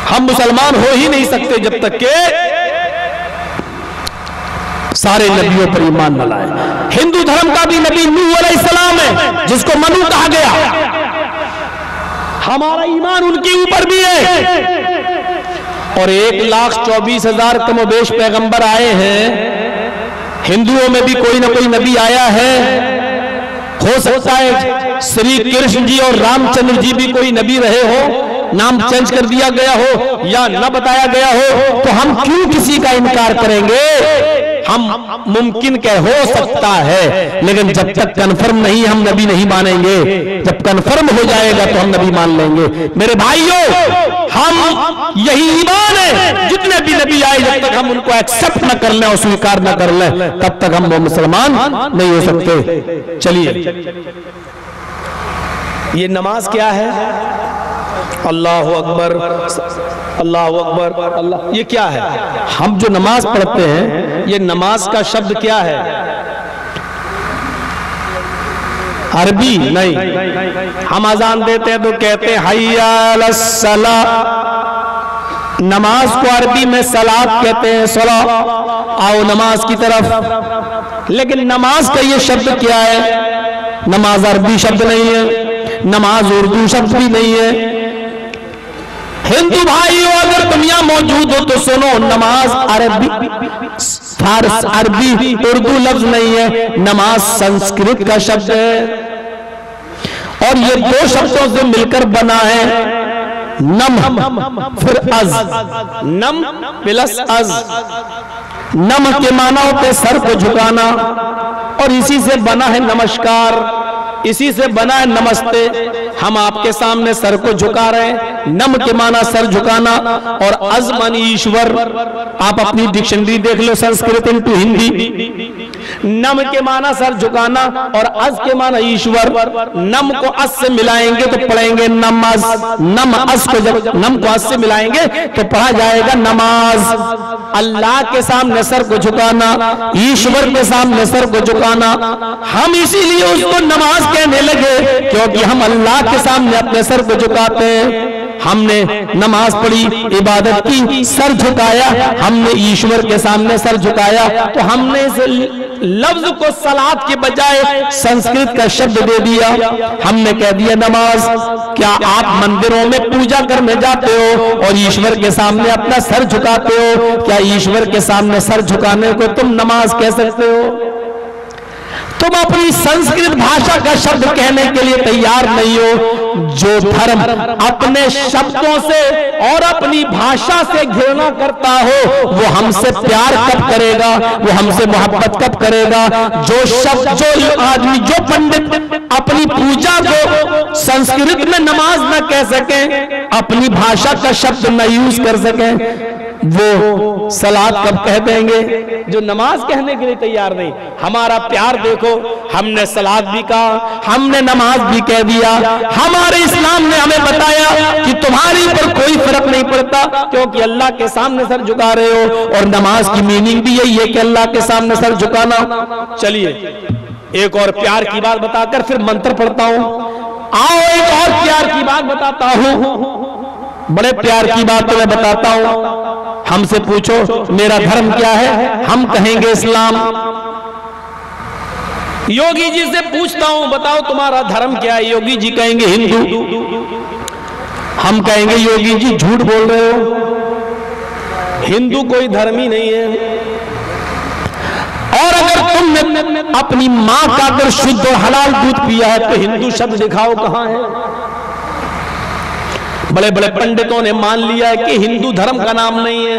हम मुसलमान हो ही नहीं सकते जब तक के सारे नबियों पर ईमान न लाए। हिंदू धर्म का भी नबी नूह अलैहिस्सलाम है, जिसको मनु कहा गया। हमारा ईमान उनके ऊपर भी है। और 1,24,000 कमोबेश पैगंबर आए हैं। हिंदुओं में भी कोई ना कोई नबी आया है। हो सकता है श्री कृष्ण जी और रामचंद्र जी भी कोई नबी रहे हो, नाम चेंज कर दिया गया हो या न बताया गया हो, तो हम क्यों किसी का इनकार करेंगे? हम मुमकिन क्या हो सकता है, लेकिन जब तक कंफर्म नहीं हम नबी नहीं मानेंगे। जब कंफर्म हो जाएगा तो हम नबी मान लेंगे। मेरे भाइयों, हम यही ईमान है, जितने भी नबी आए जब तक हम उनको एक्सेप्ट न कर लें और स्वीकार न कर लें, तब तक हम मुसलमान नहीं हो सकते। चलिए, ये नमाज क्या है? अल्लाह अकबर, अल्लाह अकबर, अल्लाह, ये क्या है? हम जो नमाज पढ़ते हैं, ये नमाज का शब्द क्या है? अरबी नहीं। हम अजान देते हैं तो कहते हैं हय्या अलस सला। नमाज को अरबी में सलात कहते हैं, सला, आओ नमाज की तरफ। लेकिन नमाज का ये शब्द क्या है? नमाज अरबी शब्द नहीं है, नमाज उर्दू शब्द भी नहीं है। हिंदू भाइयों, अगर दुनिया मौजूद हो तो सुनो, नमाज अरबी, फारस, अरबी, उर्दू लफ्ज नहीं है। नमाज संस्कृत का शब्द है और ये दो शब्दों से मिलकर बना है। नम फिर अज, नम प्लस अज। नम के माना होते हैं सर को झुकाना, और इसी से बना है नमस्कार, इसी से बना है नमस्ते। हम आपके सामने सर को झुका रहे हैं। नम के माना सर झुकाना और अज मानी ईश्वर। आप अपनी डिक्शनरी देख लो, संस्कृत इनटू हिंदी। नम के माना सर झुकाना और अज के माना ईश्वर। नम को अज से मिलाएंगे तो पढ़ेंगे नमाज। नम अज को, जब नम को अज से मिलाएंगे तो पढ़ा जाएगा नमाज। अल्लाह के सामने सर को झुकाना, ईश्वर के सामने सर को झुकाना। हम इसीलिए उसको नमाज कहने लगे क्योंकि हम अल्लाह के सामने अपने सर को झुकाते हैं। हमने नमाज पढ़ी, इबादत की, सर झुकाया, हमने ईश्वर के सामने सर झुकाया, तो हमने इस लफ्ज को सलात के बजाय संस्कृत का शब्द दे दिया। हमने कह दिया नमाज। क्या आप मंदिरों में पूजा करने जाते हो और ईश्वर के सामने अपना सर झुकाते हो? क्या ईश्वर के सामने सर झुकाने को तुम नमाज कह सकते हो? तुम अपनी संस्कृत भाषा का शब्द कहने के लिए तैयार नहीं हो। जो धर्म अपने शब्दों से और अपनी भाषा से घृणा करता हो, वो हमसे प्यार कब करेगा? वो हमसे मोहब्बत कब करेगा? जो शब्द, जो आदमी, जो पंडित अपनी पूजा को संस्कृत में नमाज न कह सके, अपनी भाषा का शब्द न यूज कर सके, वो सलात कब कह देंगे? जो नमाज कहने के लिए तैयार नहीं। हमारा प्यार देखो, हमने सलात भी कहा, हमने नमाज भी कह दिया। हमारे इस्लाम ने हमें बताया कि तुम्हारे ऊपर कोई फर्क नहीं पड़ता क्योंकि अल्लाह के सामने सर झुका रहे हो, और नमाज की मीनिंग भी यही है कि अल्लाह के सामने सर झुकाना। चलिए, एक और प्यार की बात बताकर फिर मंत्र पढ़ता हूं। आओ एक और प्यार की बात बताता हूं। बड़े प्यार की बात तो मैं बताता हूं। हमसे पूछो मेरा धर्म क्या है, हम कहेंगे इस्लाम। योगी जी से पूछता हूं, बताओ तुम्हारा धर्म क्या है? योगी जी कहेंगे हिंदू। हम कहेंगे योगी जी झूठ बोल रहे हो, हिंदू कोई धर्म ही नहीं है। और अगर तुमने अपनी मां का अगर शुद्ध और हलाल दूध पिया है तो हिंदू शब्द दिखाओ कहां है? बड़े बड़े पंडितों ने मान लिया है कि हिंदू धर्म का नाम नहीं है,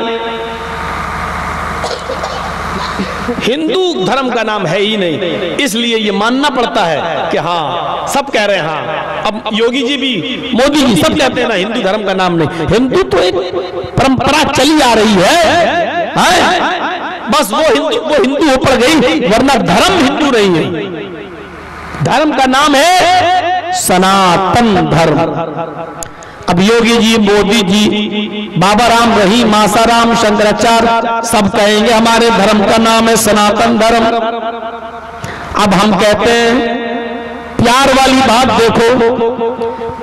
हिंदू धर्म का नाम है ही नहीं। इसलिए ये मानना पड़ता है कि हाँ, सब कह रहे हैं हाँ। अब योगी जी भी, मोदी जी सब कहते हैं ना हिंदू धर्म का नाम नहीं। हिंदू तो एक परंपरा चली आ रही है। बस वो हिंदू हो पड़ गई, वरना धर्म हिंदू नहीं है। धर्म का नाम है सनातन धर्म। अब योगी जी, मोदी जी, बाबा राम रहीम, आसाराम, शंकराचार्य सब कहेंगे हमारे धर्म का नाम है सनातन धर्म। अब हम कहते हैं प्यार वाली बात देखो,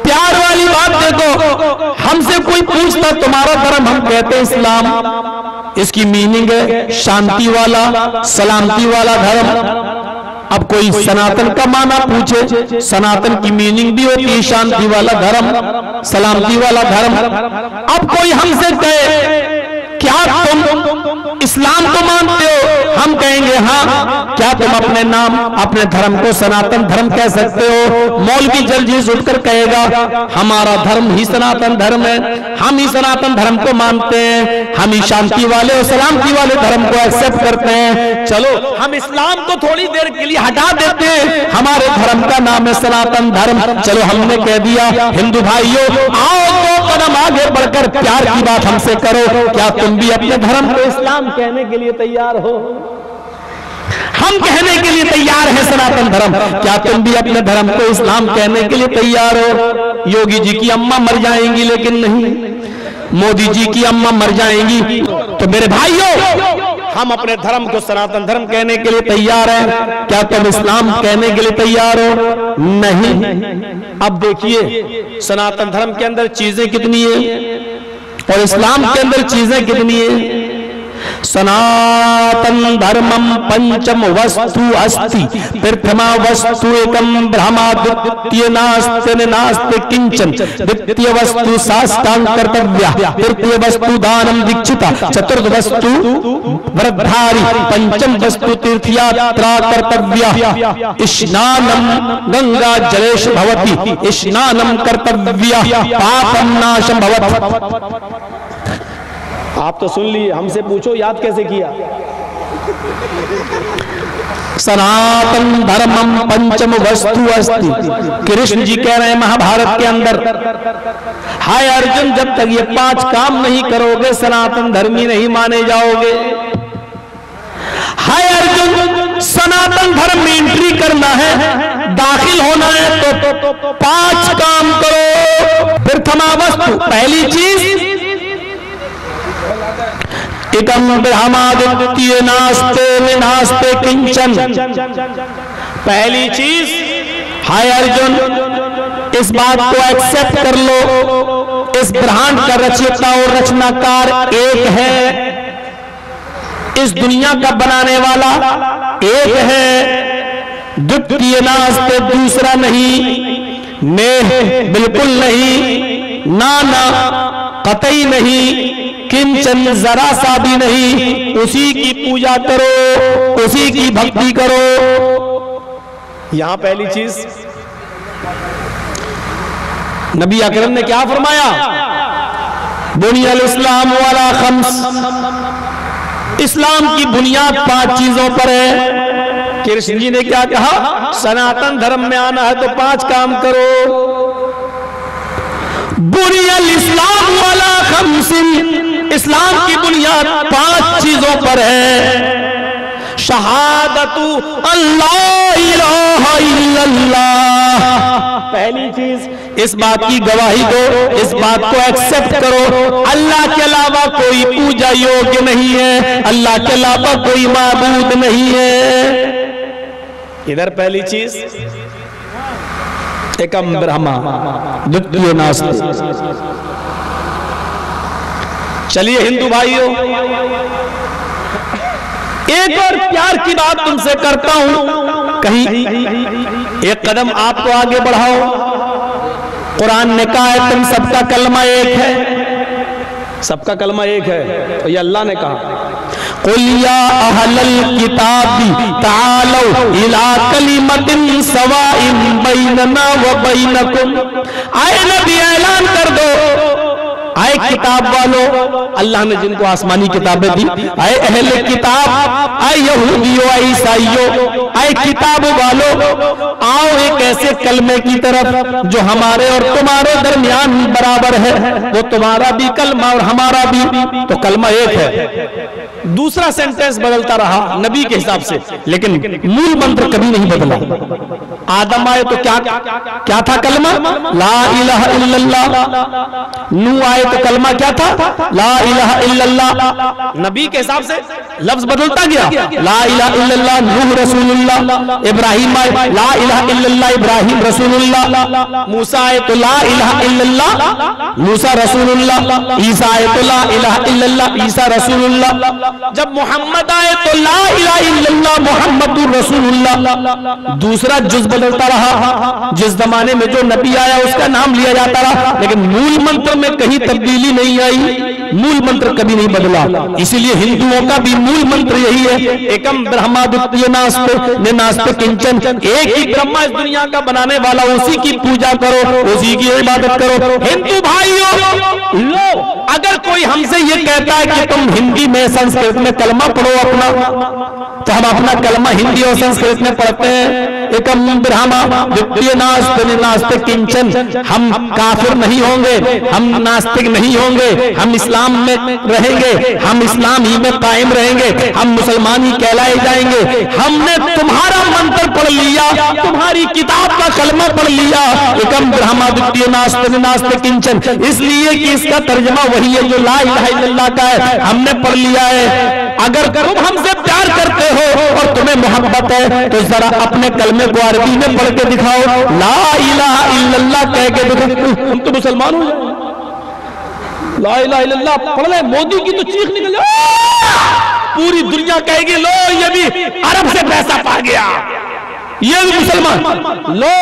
प्यार वाली बात देखो। हमसे कोई पूछता तुम्हारा धर्म, हम कहते हैं इस्लाम। इसकी मीनिंग है शांति वाला, सलामती वाला धर्म। अब कोई सनातन का माना पूछे, सनातन की मीनिंग भी होती है शांति वाला धर्म, सलामती वाला धर्म। अब कोई हमसे कहे क्या तुम इस्लाम को मानते हो, हम कहेंगे हाँ। क्या तुम अपने नाम अपने धर्म को सनातन धर्म कह सकते हो? मौलवी जल्दी उठकर कहेगा हमारा धर्म ही सनातन धर्म है, हम ही सनातन धर्म को मानते हैं, हम ही शांति वाले और सलामती वाले धर्म को एक्सेप्ट करते हैं। चलो हम इस्लाम को थोड़ी देर के लिए हटा देते हैं, हमारे धर्म का नाम है सनातन धर्म। चलो हमने कह दिया हिंदू भाइयों आओ 2 कदम आगे बढ़कर प्यार की बात हमसे करो। क्या तुम भी अपने धर्म को इस्लाम कहने के लिए तैयार हो? हम कहने के लिए तैयार हैं सनातन धर्म, क्या तुम भी अपने धर्म को इस्लाम कहने के लिए तैयार हो? योगी जी की अम्मा मर जाएंगी लेकिन नहीं, मोदी जी की अम्मा मर जाएंगी। तो मेरे भाइयों हम अपने धर्म को सनातन धर्म कहने के लिए तैयार हैं, क्या तुम इस्लाम कहने के लिए तैयार हो? नहीं। अब देखिए सनातन धर्म के अंदर चीजें कितनी है और इस्लाम के अंदर चीजें कितनी है। सनातन धर्मम पंचम वस्तु अस्ति, प्रथमा वस्तु एकम ब्रह्मा, द्वितीय नास्ति नास्ति किंचन, द्वितीय वस्तु साष्टांग कर्तव्या, तृतीय वस्तु दानम दीक्षिता, चतुर्थ वस्तु व्रतधारी, पंचम वस्तु तीर्थयात्रा कर्तव्या, स्नानम गंगा जलेश भवति, स्नानम कर्तव्या, पापम नाशम भवति। आप तो सुन लिए, हमसे पूछो याद कैसे किया। सनातन धर्मम पंचम वस्तु अस्ति। कृष्ण जी कह रहे हैं महाभारत के अंदर, हाय अर्जुन जब तक ये 5 काम नहीं करोगे सनातन धर्मी नहीं माने जाओगे। हाय अर्जुन सनातन धर्म में एंट्री करना है, दाखिल होना है तो 5 काम करो। प्रथमा वस्तु पहली चीज एकम ब्रह्मादित्य नास्ते विनास्ते किंचन। पहली चीज हाय अर्जुन इस बात को एक्सेप्ट कर लो, इस ब्रह्मांड का रचयिता और रचनाकार एक है, इस दुनिया का बनाने वाला एक है। द्वितीय नास्ते दूसरा नहीं, नेह बिल्कुल नहीं, ना कतई नहीं, किंचन जरा सा भी नहीं, उसी की पूजा करो, उसी की भक्ति करो। यहां पहली चीज नबी अकरम ने क्या फरमाया, बुनियल इस्लाम वाला खम्स, इस्लाम की बुनियाद 5 चीजों पर है। कृष्ण जी ने क्या कहा, सनातन धर्म में आना है तो 5 काम करो। बुनियल इस्लाम वाला खम्सिन, इस्लाम की बुनियाद 5 चीजों पर है। शहादतु अल्लाह इलाहा इल्लल्लाह, पहली चीज इस बात की गवाही दो, इस बात को एक्सेप्ट करो अल्लाह के अलावा कोई पूजा योग्य नहीं है, अल्लाह के अलावा कोई माबूद नहीं है। इधर पहली चीज एकम ब्रह्मा द्वितीय नास्ति। चलिए हिंदू भाइयों एक और प्यार की बात तुमसे करता हूं, कहीं एक कदम आपको आगे बढ़ाओ। कुरान ने कहा है तुम सबका कलमा एक है, सबका कलमा एक है, तो ये अल्लाह ने कहा कुल या अहलल किताबी तालौ इला कलिमतिन सवाइन बैनना व बैनकुम। आए नबी ऐलान कर दो, आए किताब वालों, अल्लाह ने जिनको आसमानी किताबें दी, आए अहले किताब, आए यहूदियों, आए ईसाइयों, आए किताब वालों, आओ एक ऐसे कलमे की तरफ जो हमारे और तुम्हारे दरमियान बराबर है। वो तुम्हारा भी कलमा और हमारा भी, तो कलमा एक है। दूसरा सेंटेंस बदलता रहा नबी के हिसाब से, लेकिन मूल मंत्र कभी नहीं बदला। आदम आए तो क्या था कलमा? ला इलाहा इल्लल्लाह। नूह आए तो कलमा क्या था? ला इलाहा इल्लल्लाह। नबी के हिसाब से लफ्ज बदलता गया, ला इलाहा इल्लल्लाह नूह रसूलुल्लाह। इब्राहिम आए ला इलाहा इल्लल्लाह इब्राहिम रसूलुल्लाह। मूसा आए तो ला इलाहा इल्लल्लाह मूसा रसूलुल्लाह। ईसा आए तो ला इलाहा इल्लल्लाह ईसा रसूलुल्लाह। जब मोहम्मद आए तो ला इलाहा इल्लल्लाह मोहम्मदुर रसूलुल्लाह। दूसरा जुज बदलता रहा, जिस जमाने में जो नबी आया उसका नाम लिया जाता रहा, लेकिन मूल मंत्र में कहीं तब्दीली नहीं आई, मूल मंत्र कभी नहीं बदला। इसीलिए हिंदुओं का भी मूल मंत्र यही है, एकम ब्रह्मा द्वितीय नास्ते नास्ते किंचन। एक ही ब्रह्मा इस दुनिया का बनाने वाला, उसी की पूजा करो, उसी की इबादत करो। हिंदू भाइयों लो, अगर कोई हमसे ये कहता है कि तुम हिंदी में संस्कृत में कलमा पढ़ो अपना, तो हम अपना कलमा हिंदी और संस्कृत में पढ़ते हैं। एकम ब्रह्मा द्वितीय नास्ते नास्ते किंचन। हम काफिर नहीं होंगे, हम नास्तिक नहीं होंगे, हम इस्लाम में रहेंगे, हम इस्लाम ही में कायम रहेंगे, हम मुसलमान ही कहलाए जाएंगे। हमने तुम्हारा मंत्र पढ़ लिया, तुम्हारी किताब का कलमा पढ़ लिया, एकम ब्रह्मा द्वितीय नास्ते नास्ते किंचन, इसलिए कि इसका तर्जमा वही है जो ला इलाहा इल्लल्लाह का है, हमने पढ़ लिया है। अगर तुम हमसे प्यार करते हो और तुम्हें मोहब्बत है तो जरा अपने कलमे को अरबी में पढ़ के दिखाओ, ला इलाहा इल्लल्लाह कह के दिखाओ, हम तो मुसलमान हो जाए। ला इलाहा इल्लल्लाह पढ़ ले, मोदी की तो चीख निकल जाए, पूरी दुनिया कहेगी लो ये भी अरब से पैसा पा गया, ये भी मुसलमान। लो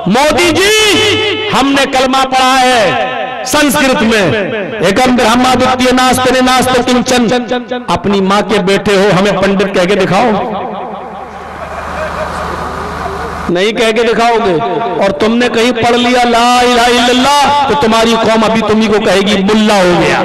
मोदी जी, हमने कलमा पढ़ा है संस्कृत में, एकम ब्रह्मा द्वितीय नास्ते नास्ते किंचन। अपनी माँ के बेटे हो, हमें पंडित कह के दिखाओ, नहीं कह के दिखाओगे। और तुमने कहीं पढ़ लिया ला इलाहा इल्लल्लाह तो तुम्हारी कौम अभी तुम्ही को कहेगी मुल्ला हो गया।